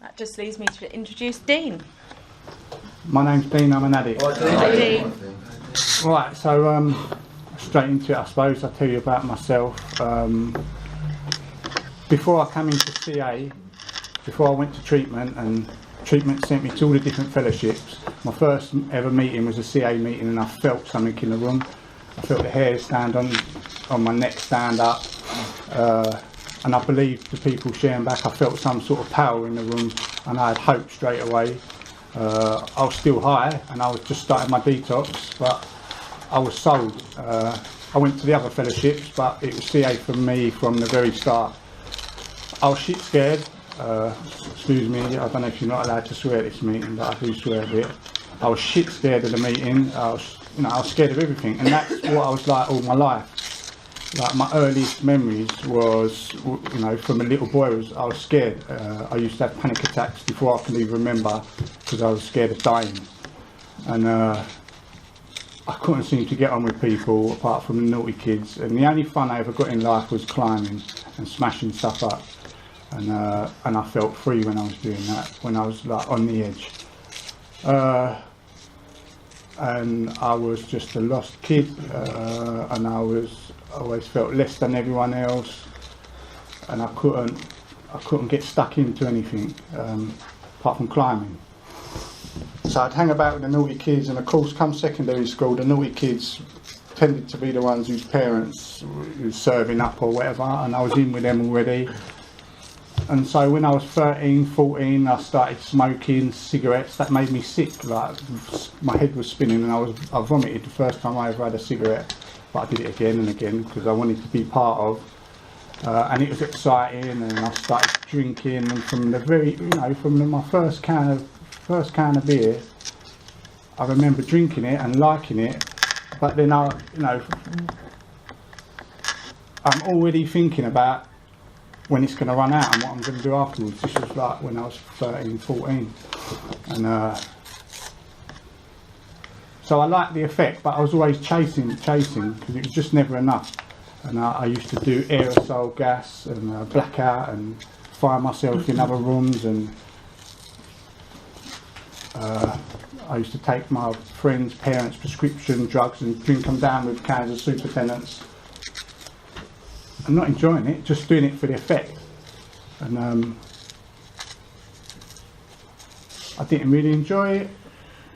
That just leaves me to introduce Dean. My name's Dean, I'm an addict. Hi, Dean. Right, so straight into it, I suppose. I'll tell you about myself. Before I came into CA, before I went to treatment, and treatment sent me to all the different fellowships, my first ever meeting was a CA meeting, and I felt something in the room. I felt the hair stand on my neck stand up, and I believed the people sharing back. I felt some sort of power in the room, and I had hope straight away. I was still high, and I was just starting my detox, but I was sold. I went to the other fellowships, but it was CA for me from the very start. I was shit scared. Excuse me, I don't know if you're not allowed to swear at this meeting, but I do swear a bit. I was shit scared of the meeting. I was scared of everything, and that's what I was like all my life. Like, my earliest memories was, from a little boy, I was scared. I used to have panic attacks before I can even remember, because I was scared of dying. And I couldn't seem to get on with people apart from the naughty kids. And the only fun I ever got in life was climbing and smashing stuff up. And I felt free when I was doing that, when I was like on the edge. And I was just a lost kid, and I always felt less than everyone else, and I couldn't get stuck into anything apart from climbing. So I'd hang about with the naughty kids, and of course, come secondary school, the naughty kids tended to be the ones whose parents were serving up or whatever, and I was in with them already. And so when I was 13, 14, I started smoking cigarettes. That made me sick. Like, my head was spinning, and I vomited the first time I ever had a cigarette. But I did it again and again because I wanted to be part of. And it was exciting, and I started drinking. And from the my first can of beer, I remember drinking it and liking it. But then I'm already thinking about when it's going to run out and what I'm going to do afterwards. This was like when I was 13, 14. And so I liked the effect, but I was always chasing, because it was just never enough. And I used to do aerosol gas and blackout and fire myself in other rooms. And I used to take my friends' parents' prescription drugs and drink them down with cans of supertenants. I'm not enjoying it, just doing it for the effect. And I didn't really enjoy it,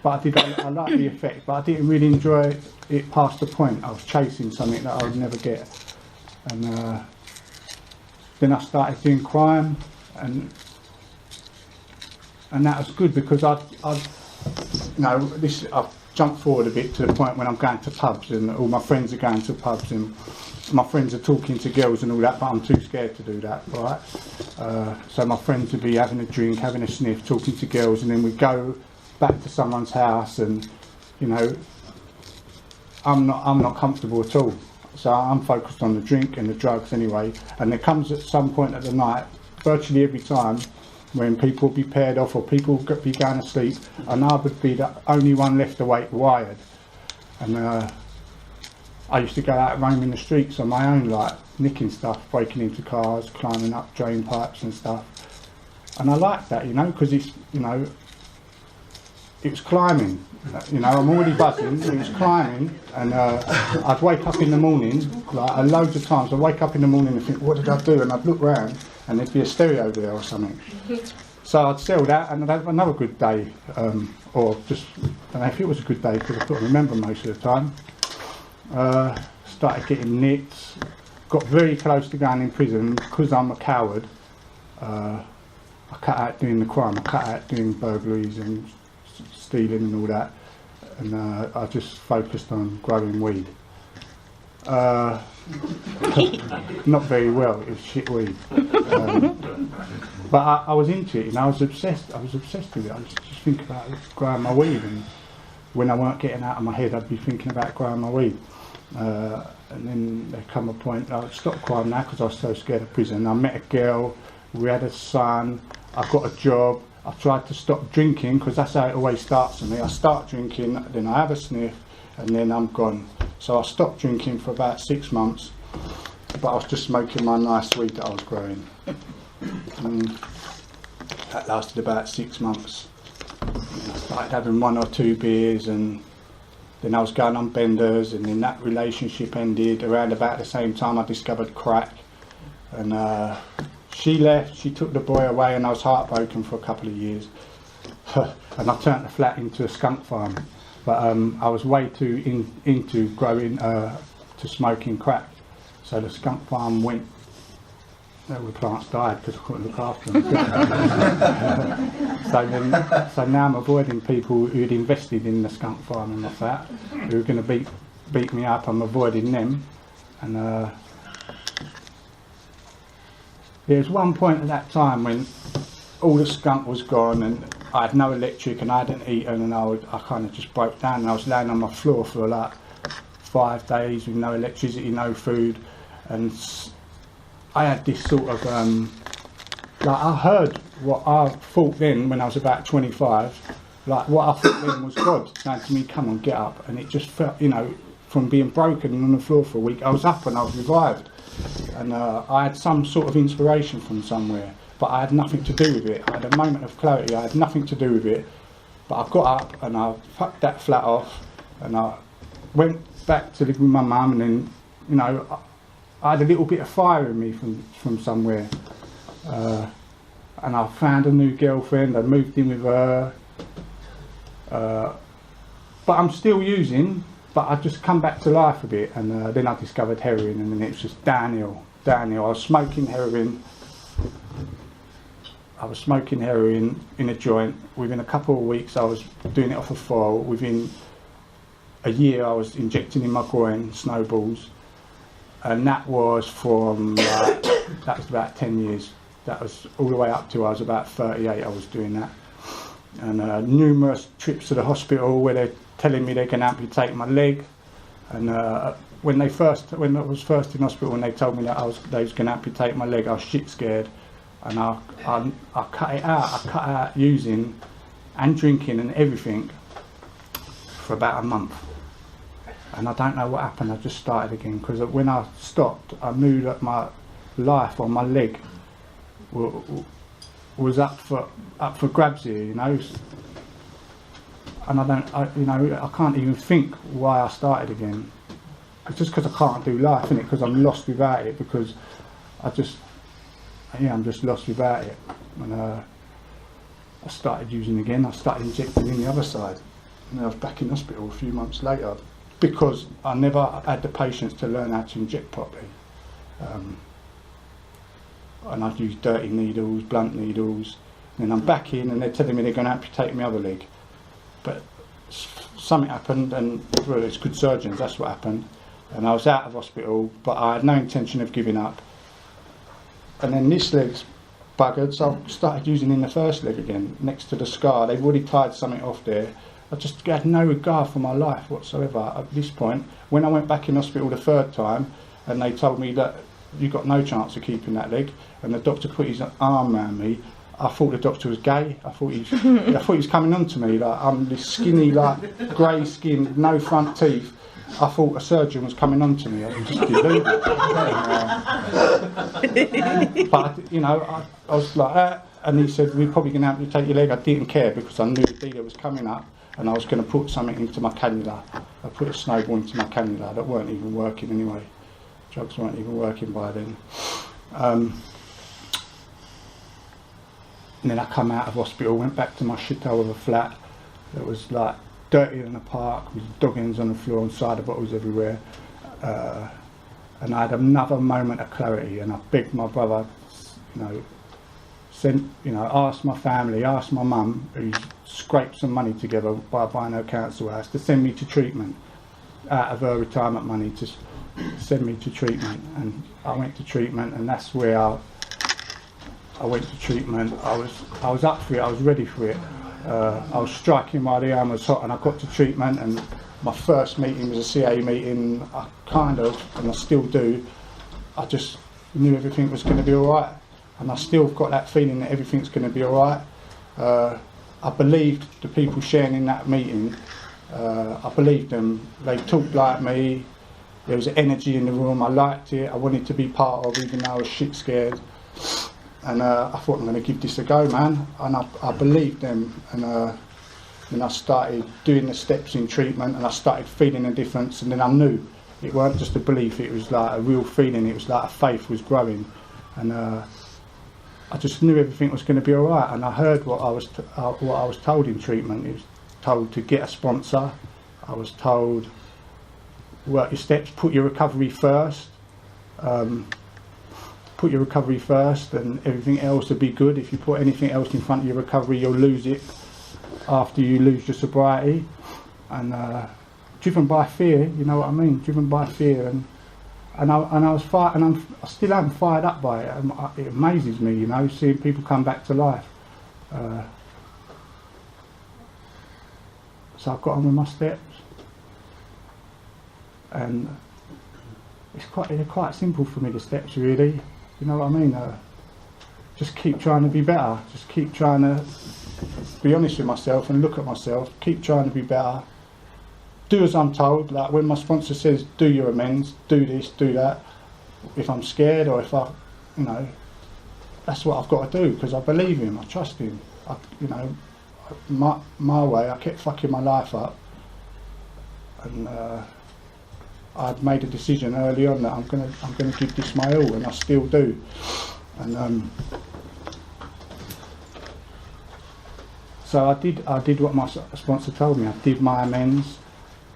but I liked the effect, but I didn't really enjoy it past the point. I was chasing something that I would never get. And then I started doing crime, and that was good, because I've jumped forward a bit to the point when I'm going to pubs, and all my friends are going to pubs, and my friends are talking to girls and all that, but I'm too scared to do that, right? So my friends would be having a drink, having a sniff, talking to girls, and then we'd go back to someone's house, and I'm not comfortable at all. So I'm focused on the drink and the drugs anyway. And there comes at some point of the night, virtually every time, when people would be paired off or people would be going to sleep, and I would be the only one left awake, wired. And I used to go out roaming the streets on my own, like nicking stuff, breaking into cars, climbing up drain pipes and stuff. And I liked that, because it's, it was climbing. I'm already buzzing, it was climbing, and I'd wake up in the morning, like loads of times, I'd wake up in the morning and think, what did I do? And I'd look round, and there'd be a stereo there or something. So I'd sell that, and I'd have another good day, or just, I don't know if it was a good day, because I couldn't remember most of the time. Started getting nicked, got very close to going in prison. Because I'm a coward, I cut out doing the crime, I cut out doing burglaries and stealing and all that, and I just focused on growing weed. Not very well, it was shit weed. But I was into it, I was obsessed with it. I was just thinking about growing my weed, and when I weren't getting out of my head, I'd be thinking about growing my weed. And then there come a point, I stopped crime now because I was so scared of prison. I met a girl, we had a son, I got a job. I tried to stop drinking, because that's how it always starts for me. I start drinking, then I have a sniff, and then I'm gone. So I stopped drinking for about 6 months, but I was just smoking my nice weed that I was growing. that lasted about 6 months. I started having 1 or 2 beers, and then I was going on benders, and then that relationship ended. Around about the same time I discovered crack, and she left, she took the boy away, and I was heartbroken for a couple of years. And I turned the flat into a skunk farm, but I was way too into growing, to smoking crack. So the skunk farm went, all the plants died because I couldn't look after them. So now I'm avoiding people who'd invested in the skunk farm in my flat, who were going to beat me up. I'm avoiding them. And there was one point at that time when all the skunk was gone and I had no electric and I hadn't eaten, and I kind of just broke down, and I was laying on my floor for like 5 days with no electricity, no food, and I had this sort of, like I heard what I thought then when I was about 25, like what I thought then was God saying to me, come on, get up. And it just felt, you know, from being broken and on the floor for a week, I was up and I was revived. And I had some sort of inspiration from somewhere, but I had nothing to do with it. I had a moment of clarity, I had nothing to do with it. But I got up and I fucked that flat off, and I went back to live with my mum, and then, you know, I had a little bit of fire in me from somewhere. And I found a new girlfriend, I moved in with her. But I'm still using, but I just come back to life a bit, and then I discovered heroin, and then it was just downhill. I was smoking heroin. In a joint. Within a couple of weeks I was doing it off a file. Within a year I was injecting in my groin snowballs, and that was from that was about 10 years. That was all the way up to I was about 38 I was doing that. And numerous trips to the hospital where they're telling me they're going to amputate my leg. And when I was first in hospital, when they told me that they was going to amputate my leg, I was shit scared. And I cut it out. I cut out using and drinking and everything for about a month. And I don't know what happened. I just started again, because when I stopped, I knew that my life on my leg was up for grabs here, you know. And I can't even think why I started again. It's just because I can't do life, innit? Because I'm lost without it. Because I'm just lost without it. And I started using again. I started injecting in the other side, and I was back in hospital a few months later, because I never had the patience to learn how to inject properly. And I'd use dirty needles, blunt needles, and then I'm back in and they're telling me they're going to amputate my other leg. But something happened, and well, it's good surgeons, that's what happened. And I was out of hospital, but I had no intention of giving up. And then this leg's buggered, so I started using in the first leg again, next to the scar. They've already tied something off there. I just had no regard for my life whatsoever at this point. When I went back in hospital the third time, and they told me that you've got no chance of keeping that leg, and the doctor put his arm around me, I thought the doctor was gay. I thought he was coming on to me. Like, I'm this skinny, like grey skin, no front teeth. I thought a surgeon was coming on to me. I was just deluded. But you know, I was like that, and he said, we're probably going to amputate your leg. I didn't care, because I knew the dealer was coming up, and I was going to put something into my cannula. I put a snowball into my cannula that weren't even working anyway. Drugs weren't even working by then. And then I come out of hospital, went back to my shithole of a flat that was like dirtier than a park, with doggins on the floor and cider bottles everywhere. And I had another moment of clarity, and I begged my brother, asked my family, asked my mum, who scraped some money together by buying her council house, to send me to treatment out of her retirement money, to send me to treatment. And I went to treatment, and that's where I went to treatment. I was up for it, I was ready for it. I was striking while the iron was hot, and I got to treatment, and my first meeting was a CA meeting. And I still do, I just knew everything was going to be alright, and I still got that feeling that everything's going to be alright. I believed the people sharing in that meeting, I believed them. They talked like me, there was energy in the room, I liked it, I wanted to be part of, even though I was shit scared. And I thought, I'm going to give this a go, man. And I believed them. And then I started doing the steps in treatment, and I started feeling a difference. And then I knew it weren't just a belief, it was like a real feeling. It was like a faith was growing. And I just knew everything was going to be all right. And I heard what I was told in treatment. It was told to get a sponsor. I was told, work your steps, put your recovery first. Put your recovery first, and everything else will be good. If you put anything else in front of your recovery, you'll lose it after you lose your sobriety. And driven by fear, you know what I mean? Driven by fear, and I still am fired up by it. It amazes me, you know, seeing people come back to life. So I've got on with my steps, and they're quite simple for me, the steps, really. You know what I mean? Just keep trying to be better. Just keep trying to be honest with myself and look at myself. Keep trying to be better. Do as I'm told. Like when my sponsor says, do your amends, do this, do that. If I'm scared or if you know, that's what I've got to do, because I believe him. I trust him. You know, my way. I kept fucking my life up, and I'd made a decision early on that I'm gonna give this my all, and I still do. And so I did what my sponsor told me. I did my amends.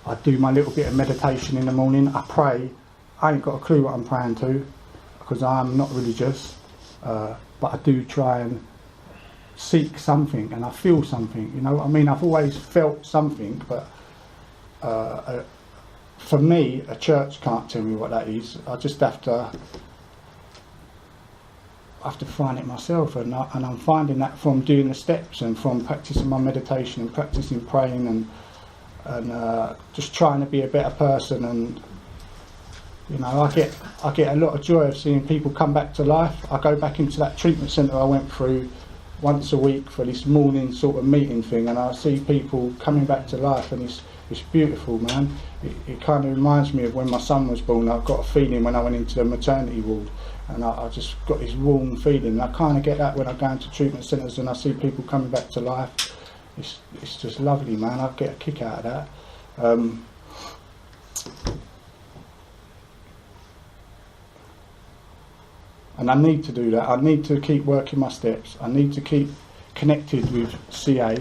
I do my little bit of meditation in the morning. I pray. I ain't got a clue what I'm praying to, because I'm not religious, but I do try and seek something, and I feel something. You know what I mean? I've always felt something, but for me, a church can't tell me what that is. I just have to find it myself, and I'm finding that from doing the steps and from practicing my meditation and practicing praying and just trying to be a better person. And you know, I get a lot of joy of seeing people come back to life. I go back into that treatment centre I went through once a week for this morning sort of meeting thing, and I see people coming back to life, and it's beautiful, man. It kind of reminds me of when my son was born. I've got a feeling when I went into the maternity ward, and I just got this warm feeling. And I kind of get that when I go into treatment centres and I see people coming back to life. It's just lovely, man. I get a kick out of that. And I need to do that. I need to keep working my steps. I need to keep connected with CA.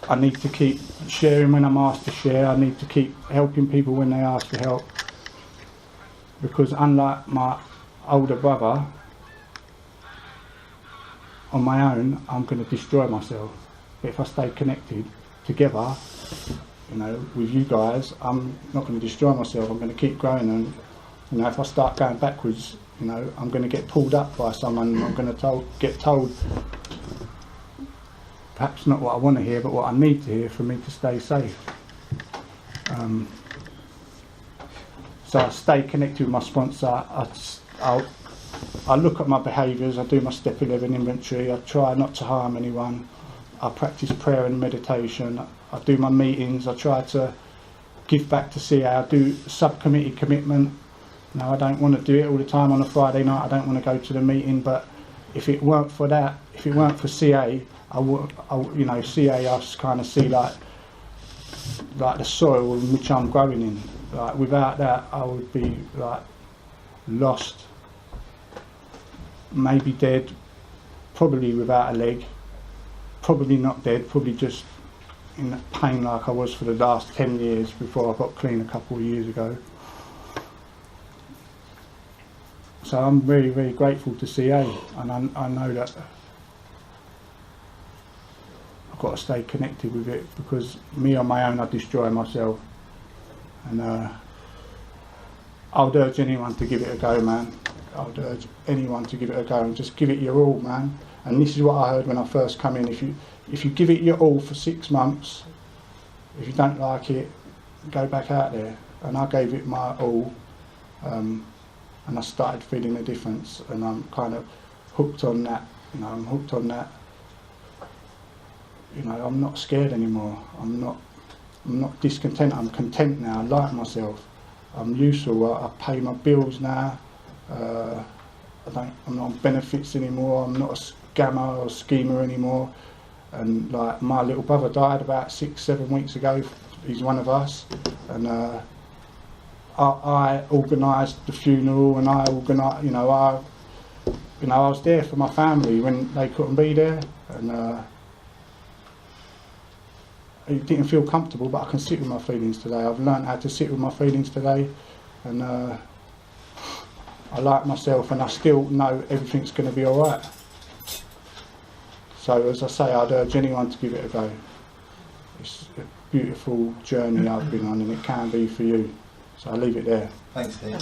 I need to keep sharing when I'm asked to share. I need to keep helping people when they ask for help. Because unlike my older brother, on my own, I'm going to destroy myself. But if I stay connected together, you know, with you guys, I'm not going to destroy myself. I'm going to keep growing. And you know, if I start going backwards, you know, I'm going to get pulled up by someone. I'm going to get told perhaps not what I want to hear, but what I need to hear for me to stay safe. So I stay connected with my sponsor. I look at my behaviours. I do my step 11 inventory. I try not to harm anyone. I practice prayer and meditation. I do my meetings. I try to give back to CA. I do subcommittee commitment. Now, I don't want to do it all the time on a Friday night. I don't want to go to the meeting, but if it weren't for that, if it weren't for CA, you know, CA I kind of see like the soil in which I'm growing in. Like without that, I would be like lost, maybe dead, probably without a leg, probably not dead, probably just in pain like I was for the last 10 years before I got clean a couple of years ago. So I'm very, very grateful to CA, and I know that I've got to stay connected with it, because me on my own I destroy myself. And I would urge anyone to give it a go, man. I would urge anyone to give it a go and just give it your all, man. And this is what I heard when I first come in. If you give it your all for 6 months, if you don't like it, go back out there. And I gave it my all. And I started feeling a difference, and I'm kind of hooked on that. You know, I'm hooked on that. You know, I'm not scared anymore. I'm not discontent. I'm content now. I like myself. I'm useful. I pay my bills now. I'm not on benefits anymore. I'm not a scammer or schemer anymore. And like my little brother died about 6-7 weeks ago. He's one of us, and I organised the funeral, and I organised. I was there for my family when they couldn't be there, and it didn't feel comfortable. But I can sit with my feelings today. I've learned how to sit with my feelings today, and I like myself, and I still know everything's going to be all right. So, as I say, I'd urge anyone to give it a go. It's a beautiful journey I've been on, and it can be for you. So I'll leave it there. Thanks, Dean.